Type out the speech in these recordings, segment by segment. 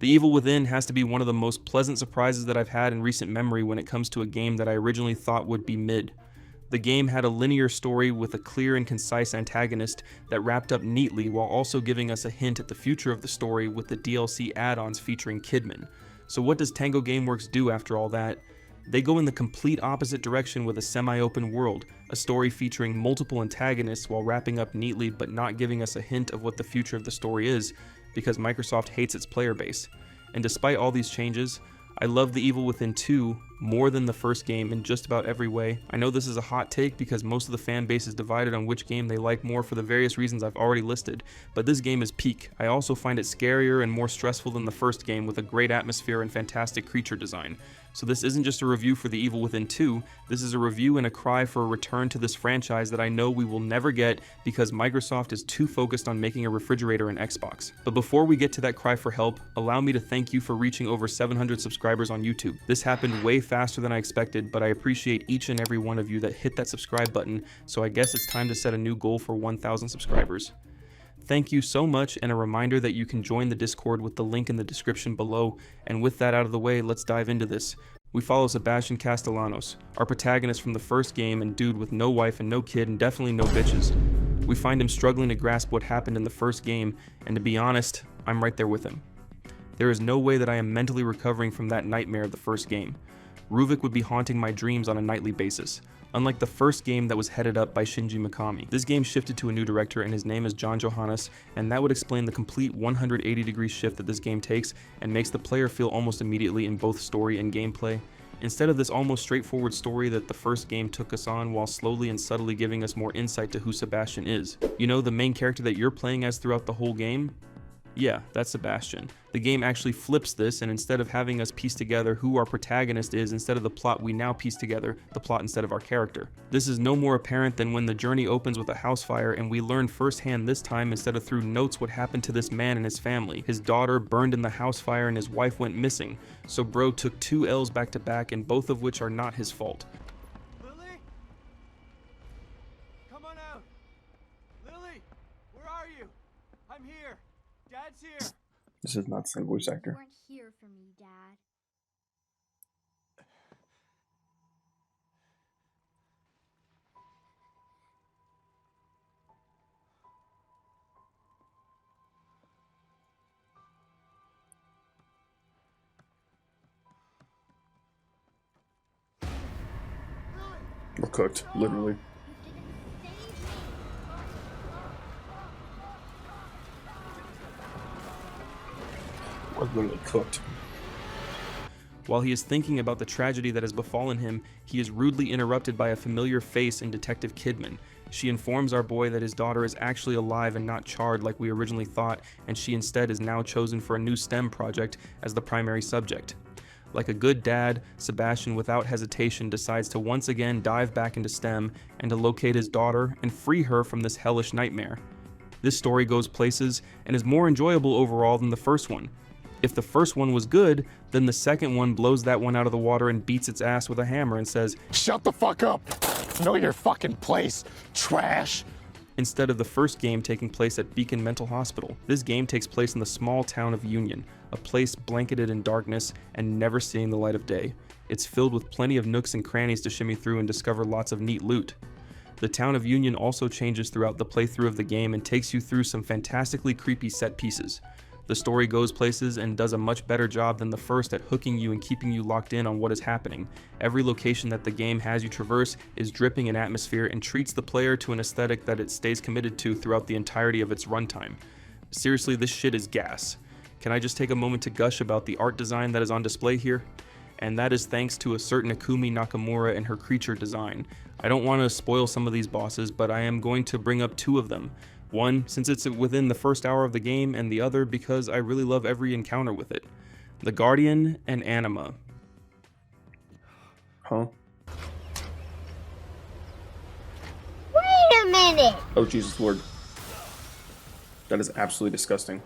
The Evil Within has to be one of the most pleasant surprises that I've had in recent memory when it comes to a game that I originally thought would be mid. The game had a linear story with a clear and concise antagonist that wrapped up neatly while also giving us a hint at the future of the story with the DLC add-ons featuring Kidman. So what does Tango Gameworks do after all that? They go in the complete opposite direction with a semi-open world, a story featuring multiple antagonists while wrapping up neatly but not giving us a hint of what the future of the story is, because Microsoft hates its player base. And despite all these changes, I love The Evil Within 2 more than the first game in just about every way. I know this is a hot take because most of the fan base is divided on which game they like more for the various reasons I've already listed, but this game is peak. I also find it scarier and more stressful than the first game with a great atmosphere and fantastic creature design. So this isn't just a review for The Evil Within 2, this is a review and a cry for a return to this franchise that I know we will never get because Microsoft is too focused on making a refrigerator in Xbox. But before we get to that cry for help, allow me to thank you for reaching over 700 subscribers on YouTube. This happened way faster than I expected, but I appreciate each and every one of you that hit that subscribe button, so I guess it's time to set a new goal for 1,000 subscribers. Thank you so much, and a reminder that you can join the Discord with the link in the description below. And with that out of the way, let's dive into this. We follow Sebastian Castellanos, our protagonist from the first game and dude with no wife and no kid and definitely no bitches. We find him struggling to grasp what happened in the first game, and to be honest, I'm right there with him. There is no way that I am mentally recovering from that nightmare of the first game. Ruvik would be haunting my dreams on a nightly basis. Unlike the first game that was headed up by Shinji Mikami. This game shifted to a new director and his name is John Johannes, and that would explain the complete 180-degree shift that this game takes and makes the player feel almost immediately in both story and gameplay. Instead of this almost straightforward story that the first game took us on while slowly and subtly giving us more insight to who Sebastian is. You know, the main character that you're playing as throughout the whole game? Yeah, that's Sebastian. The game actually flips this, and instead of having us piece together who our protagonist is instead of the plot, we now piece together the plot instead of our character. This is no more apparent than when the journey opens with a house fire and we learn firsthand this time instead of through notes what happened to this man and his family. His daughter burned in the house fire and his wife went missing. So bro took 2 L's back to back, and both of which are not his fault. Lily? Come on out. Lily, where are you? I'm here. Dad's here. This is not the same voice You actor. weren't here for me, Dad. We're cooked, literally. We're literally cooked. While he is thinking about the tragedy that has befallen him, he is rudely interrupted by a familiar face in Detective Kidman. She informs our boy that his daughter is actually alive and not charred like we originally thought, and she instead is now chosen for a new STEM project as the primary subject. Like a good dad, Sebastian without hesitation decides to once again dive back into STEM and to locate his daughter and free her from this hellish nightmare. This story goes places and is more enjoyable overall than the first one. If the first one was good, then the second one blows that one out of the water and beats its ass with a hammer and says, "Shut the fuck up! Know your fucking place, trash!" Instead of the first game taking place at Beacon Mental Hospital. This game takes place in the small town of Union, a place blanketed in darkness and never seeing the light of day. It's filled with plenty of nooks and crannies to shimmy through and discover lots of neat loot. The town of Union also changes throughout the playthrough of the game and takes you through some fantastically creepy set pieces. The story goes places and does a much better job than the first at hooking you and keeping you locked in on what is happening. Every location that the game has you traverse is dripping in atmosphere and treats the player to an aesthetic that it stays committed to throughout the entirety of its runtime. Seriously, this shit is gas. Can I just take a moment to gush about the art design that is on display here? And that is thanks to a certain Akumi Nakamura and her creature design. I don't want to spoil some of these bosses, but I am going to bring up 2 of them. One, since it's within the first hour of the game, and the other because I really love every encounter with it. The Guardian and Anima. Huh? Wait a minute! Oh, Jesus Lord. That is absolutely disgusting.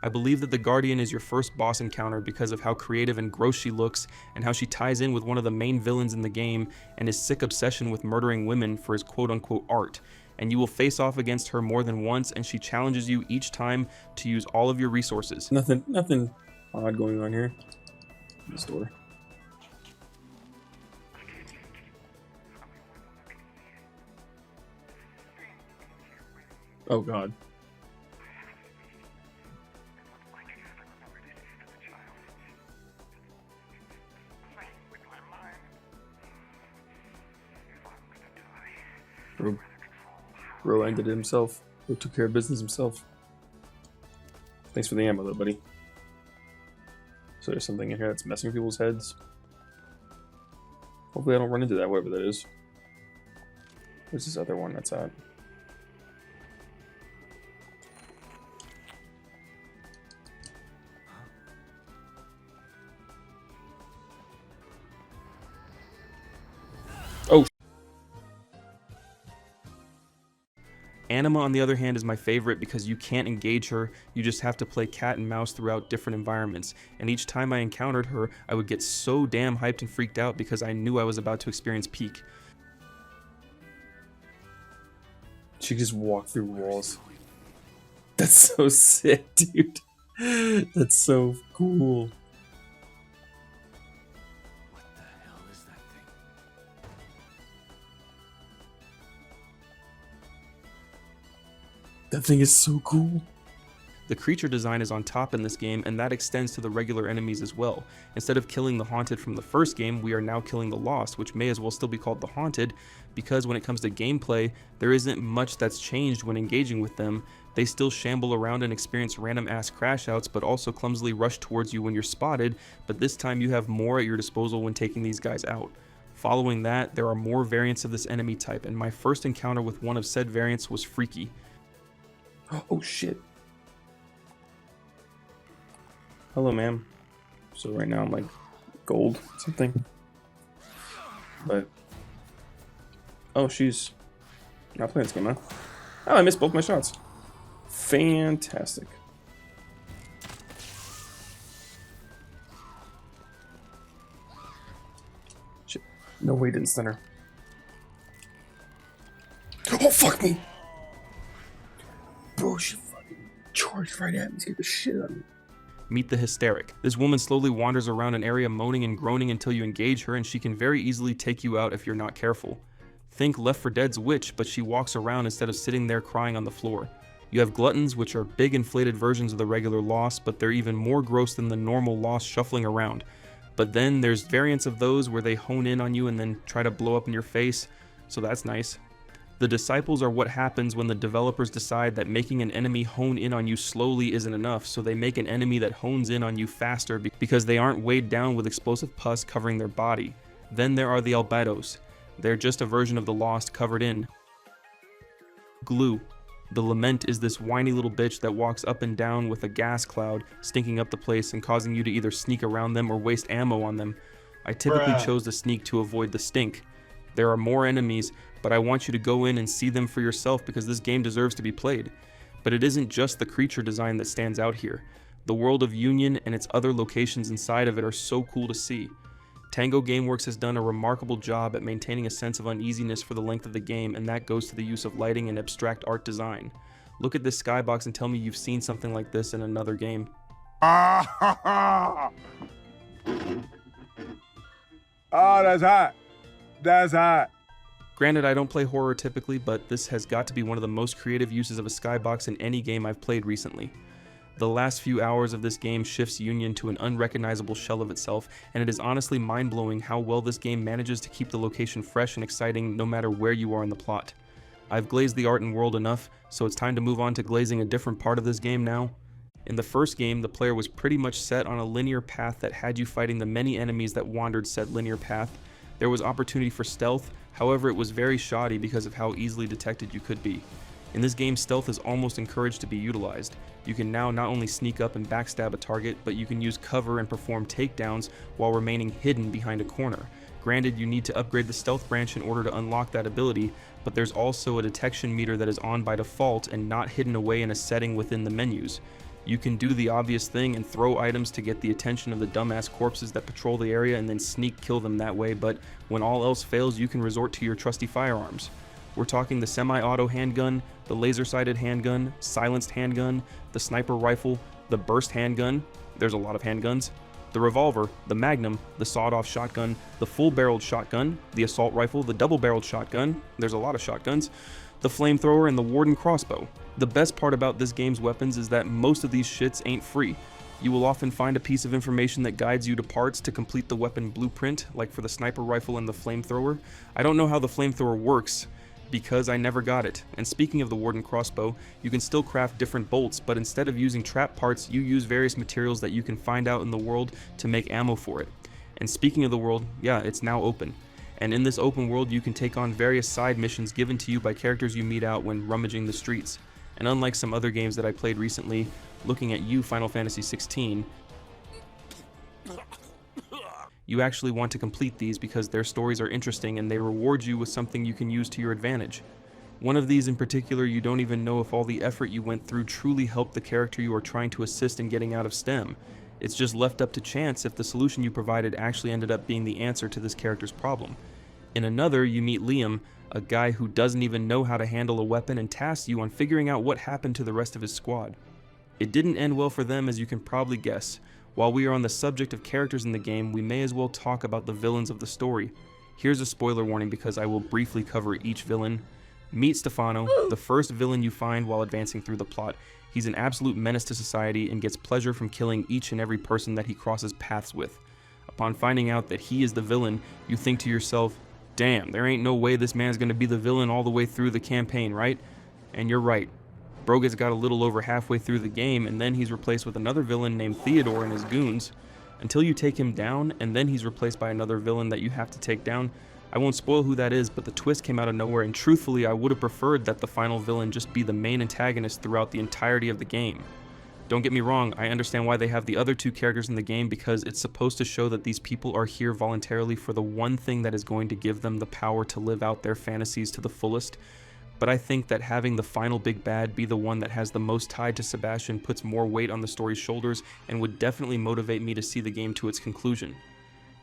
I believe that the Guardian is your first boss encounter because of how creative and gross she looks and how she ties in with one of the main villains in the game and his sick obsession with murdering women for his quote-unquote art. and you will face off against her more than once, and she challenges you each time to use all of your resources. Nothing odd going on here. This door. Oh god. Bro ended it himself. Bro took care of business himself. Thanks for the ammo though, buddy. So there's something in here that's messing with people's heads. Hopefully I don't run into that, whatever that is. Where's this other one that's at? Oh. Anima, on the other hand, is my favorite because you can't engage her, you just have to play cat and mouse throughout different environments, and each time I encountered her, I would get so damn hyped and freaked out because I knew I was about to experience peak. She just walked through walls. That's so sick, dude. That's so cool. What the hell is that thing? That thing is so cool. The creature design is on top in this game, and that extends to the regular enemies as well. Instead of killing the Haunted from the first game, we are now killing the Lost, which may as well still be called the Haunted, because when it comes to gameplay, there isn't much that's changed when engaging with them. They still shamble around and experience random ass crash outs, but also clumsily rush towards you when you're spotted, but this time you have more at your disposal when taking these guys out. Following that, there are more variants of this enemy type, and my first encounter with one of said variants was Freaky. Oh shit. Hello, ma'am. So right now I'm like gold something. But oh, she's not playing this game, huh? Oh, I missed both my shots. Fantastic. Shit. No way, didn't stun her. Oh, fuck me! Bro, she fucking charged right at me, scared the shit out of me. Meet the Hysteric. This woman slowly wanders around an area moaning and groaning until you engage her, and she can very easily take you out if you're not careful. Think Left 4 Dead's Witch, but she walks around instead of sitting there crying on the floor. You have Gluttons, which are big inflated versions of the regular Lost, but they're even more gross than the normal Lost shuffling around. But then there's variants of those where they hone in on you and then try to blow up in your face, so that's nice. The Disciples are what happens when the developers decide that making an enemy hone in on you slowly isn't enough, so they make an enemy that hones in on you faster because they aren't weighed down with explosive pus covering their body. Then there are the Albedos. They're just a version of the Lost covered in glue. The Lament is this whiny little bitch that walks up and down with a gas cloud, stinking up the place and causing you to either sneak around them or waste ammo on them. I typically chose to sneak to avoid the stink. There are more enemies, but I want you to go in and see them for yourself because this game deserves to be played. But it isn't just the creature design that stands out here. The world of Union and its other locations inside of it are so cool to see. Tango Gameworks has done a remarkable job at maintaining a sense of uneasiness for the length of the game, and that goes to the use of lighting and abstract art design. Look at this skybox and tell me you've seen something like this in another game. Oh, that's hot. That's hot. Granted, I don't play horror typically, but this has got to be one of the most creative uses of a skybox in any game I've played recently. The last few hours of this game shifts Union to an unrecognizable shell of itself, and it is honestly mind-blowing how well this game manages to keep the location fresh and exciting no matter where you are in the plot. I've glazed the art and world enough, so it's time to move on to glazing a different part of this game now. In the first game, the player was pretty much set on a linear path that had you fighting the many enemies that wandered said linear path. There was opportunity for stealth, however it was very shoddy because of how easily detected you could be. In this game, stealth is almost encouraged to be utilized. You can now not only sneak up and backstab a target, but you can use cover and perform takedowns while remaining hidden behind a corner. Granted, you need to upgrade the stealth branch in order to unlock that ability, but there's also a detection meter that is on by default and not hidden away in a setting within the menus. You can do the obvious thing and throw items to get the attention of the dumbass corpses that patrol the area and then sneak kill them that way, but when all else fails, you can resort to your trusty firearms. We're talking the semi-auto handgun, the laser-sighted handgun, silenced handgun, the sniper rifle, the burst handgun, there's a lot of handguns, the revolver, the magnum, the sawed-off shotgun, the full-barreled shotgun, the assault rifle, the double-barreled shotgun, there's a lot of shotguns, the flamethrower, and the Warden crossbow. The best part about this game's weapons is that most of these shits ain't free. You will often find a piece of information that guides you to parts to complete the weapon blueprint, like for the sniper rifle and the flamethrower. I don't know how the flamethrower works, because I never got it. And speaking of the Warden crossbow, you can still craft different bolts, but instead of using trap parts, you use various materials that you can find out in the world to make ammo for it. And speaking of the world, yeah, it's now open. And in this open world, you can take on various side missions given to you by characters you meet out when rummaging the streets. And unlike some other games that I played recently, looking at you, Final Fantasy XVI, you actually want to complete these because their stories are interesting and they reward you with something you can use to your advantage. One of these in particular, you don't even know if all the effort you went through truly helped the character you are trying to assist in getting out of STEM. It's just left up to chance if the solution you provided actually ended up being the answer to this character's problem. In another, you meet Liam, a guy who doesn't even know how to handle a weapon and tasks you on figuring out what happened to the rest of his squad. It didn't end well for them, as you can probably guess. While we are on the subject of characters in the game, we may as well talk about the villains of the story. Here's a spoiler warning because I will briefly cover each villain. Meet Stefano, the first villain you find while advancing through the plot. He's an absolute menace to society and gets pleasure from killing each and every person that he crosses paths with. Upon finding out that he is the villain, you think to yourself, damn, there ain't no way this man's gonna be the villain all the way through the campaign, right? And you're right. Bro gets got a little over halfway through the game, and then he's replaced with another villain named Theodore and his goons, until you take him down, and then he's replaced by another villain that you have to take down. I won't spoil who that is, but the twist came out of nowhere, and truthfully, I would have preferred that the final villain just be the main antagonist throughout the entirety of the game. Don't get me wrong, I understand why they have the other two characters in the game, because it's supposed to show that these people are here voluntarily for the one thing that is going to give them the power to live out their fantasies to the fullest. But I think that having the final big bad be the one that has the most tied to Sebastian puts more weight on the story's shoulders and would definitely motivate me to see the game to its conclusion.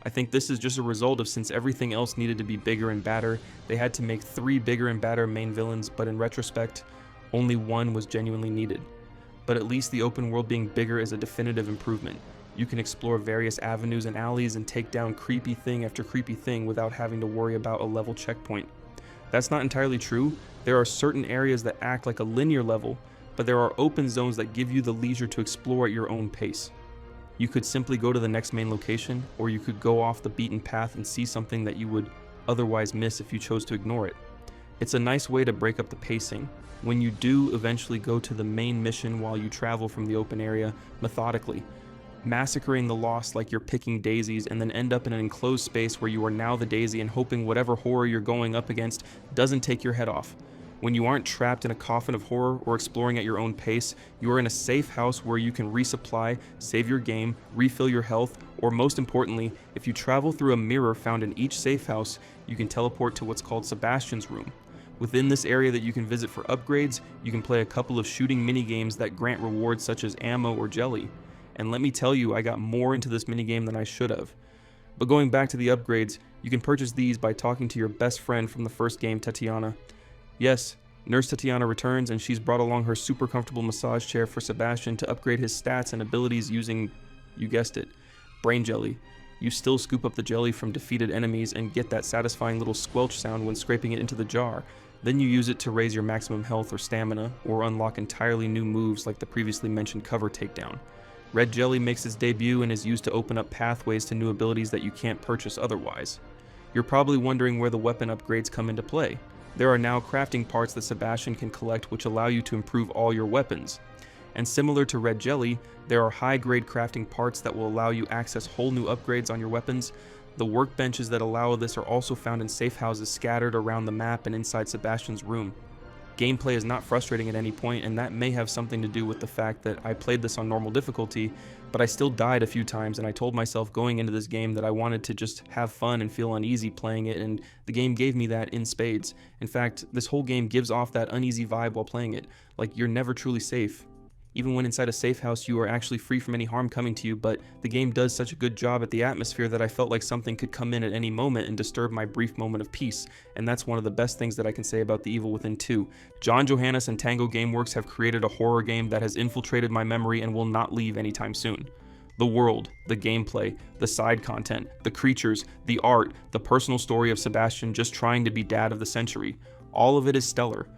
I think this is just a result of, since everything else needed to be bigger and badder, they had to make 3 bigger and badder main villains, but in retrospect, only one was genuinely needed. But at least the open world being bigger is a definitive improvement. You can explore various avenues and alleys and take down creepy thing after creepy thing without having to worry about a level checkpoint. That's not entirely true. There are certain areas that act like a linear level, but there are open zones that give you the leisure to explore at your own pace. You could simply go to the next main location, or you could go off the beaten path and see something that you would otherwise miss if you chose to ignore it. It's a nice way to break up the pacing. When you do eventually go to the main mission while you travel from the open area methodically, massacring the lost like you're picking daisies, and then end up in an enclosed space where you are now the daisy and hoping whatever horror you're going up against doesn't take your head off. When you aren't trapped in a coffin of horror or exploring at your own pace, you are in a safe house where you can resupply, save your game, refill your health, or most importantly, if you travel through a mirror found in each safe house, you can teleport to what's called Sebastian's room. Within this area that you can visit for upgrades, you can play a couple of shooting minigames that grant rewards such as ammo or jelly. And let me tell you, I got more into this minigame than I should have. But going back to the upgrades, you can purchase these by talking to your best friend from the first game, Tatiana. Yes, Nurse Tatiana returns, and she's brought along her super comfortable massage chair for Sebastian to upgrade his stats and abilities using, you guessed it, brain jelly. You still scoop up the jelly from defeated enemies and get that satisfying little squelch sound when scraping it into the jar. Then you use it to raise your maximum health or stamina, or unlock entirely new moves like the previously mentioned cover takedown. Red jelly makes its debut and is used to open up pathways to new abilities that you can't purchase otherwise. You're probably wondering where the weapon upgrades come into play. There are now crafting parts that Sebastian can collect which allow you to improve all your weapons. And similar to Red Jelly, there are high-grade crafting parts that will allow you access whole new upgrades on your weapons. The workbenches that allow this are also found in safe houses scattered around the map and inside Sebastian's room. Gameplay is not frustrating at any point, and that may have something to do with the fact that I played this on normal difficulty, but I still died a few times, and I told myself going into this game that I wanted to just have fun and feel uneasy playing it, and the game gave me that in spades. In fact, this whole game gives off that uneasy vibe while playing it, like you're never truly safe. Even when inside a safe house, you are actually free from any harm coming to you, but the game does such a good job at the atmosphere that I felt like something could come in at any moment and disturb my brief moment of peace, and that's one of the best things that I can say about The Evil Within 2. John Johannes and Tango Gameworks have created a horror game that has infiltrated my memory and will not leave anytime soon. The world, the gameplay, the side content, the creatures, the art, the personal story of Sebastian just trying to be dad of the century. All of it is stellar.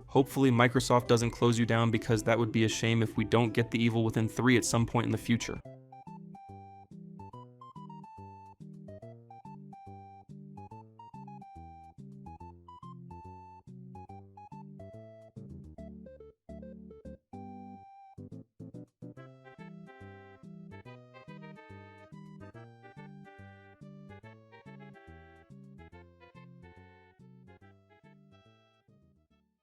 Hopefully Microsoft doesn't close you down, because that would be a shame if we don't get The Evil Within 3 at some point in the future.